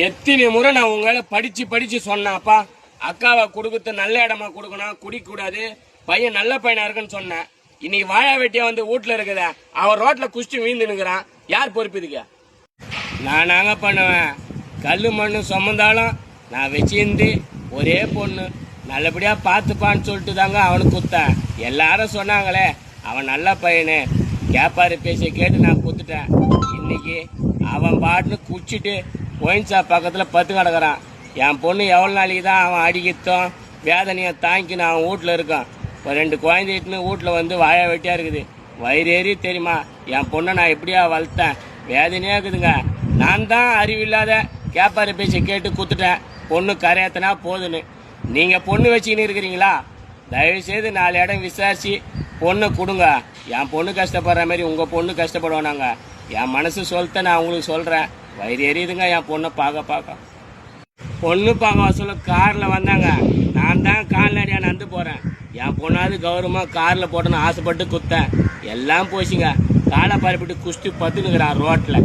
எத்தனை முறை நான் உங்களை படிச்சு படிச்சு சொன்னேன்ப்பா, அக்காவை கொடுக்கறது நல்ல இடமா கொடுக்கணும், குடிக்க கூடாது, பையன் நல்ல பையனா இருக்குன்னு சொன்னேன். இன்னைக்கு வாழா வெட்டியா வந்து வீட்டுல இருக்குத, அவன் ரோட்ல குஷ்டி வீழ்ந்து நிக்கிறான். யார் பொறுப்பு இதுக்கு? நான் நாங்க பண்ணுவேன். கல்லு மண்ணு சுமந்தாலும் நான் வச்சிருந்து ஒரே பொண்ணு நல்லபடியா பாத்துப்பான்னு சொல்லிட்டு தாங்க அவனுக்கு குத்தேன். எல்லாரும் சொன்னாங்களே அவன் நல்ல பையனு, கேப்பாரு பேச கேட்டு நான் குத்துட்டேன். இன்னைக்கு அவன் பாட்டுன்னு குச்சிட்டு ஒயின் ஷாப் பக்கத்துல பத்து கிடக்குறான். என் பொண்ணு எவ்வளவு நாளைக்கு தான் அவன் அடிக்கத்தும் வேதனையை தாங்கின்னு அவன் வீட்டுல இருக்கான். இப்போ 2 குழந்தைட்டுன்னு வீட்டுல வந்து வாழ வெட்டியா இருக்குது. வயிறு ஏறி தெரியுமா என் பொண்ணை நான் எப்படியா வளர்த்தேன்? வேதனையா இருக்குதுங்க. நான் தான் அறிவில்லாத கேப்பாரு பேச்ச கேட்டு குத்துட்டேன். பொண்ணு கரையாத்தனா போதுன்னு. நீங்க பொண்ணு வச்சுக்கின்னு இருக்கிறீங்களா? தயவு செய்து 4 இடம் விசாரிச்சு பொண்ணை கொடுங்க. என் பொண்ணு கஷ்டப்படுற மாதிரி உங்க பொண்ணு கஷ்டப்படுவானாங்க. என் மனசு சொல்லிட்ட நான் உங்களுக்கு சொல்றேன். வயிறு எரியுதுங்க என் பொண்ணை பார்க்க. பொண்ணு பார்க்க சொல்ல கார்ல வந்தாங்க. நான் தான் கால்நடையா நடந்து போறேன். என் பொண்ணாவது கௌரவமா கார்ல போட்டேன்னு ஆசைப்பட்டு குத்தேன். எல்லாம் போச்சுங்க. காலை பரப்பிட்டு குஷ்டி பத்துனுக்குறான் ரோட்ல.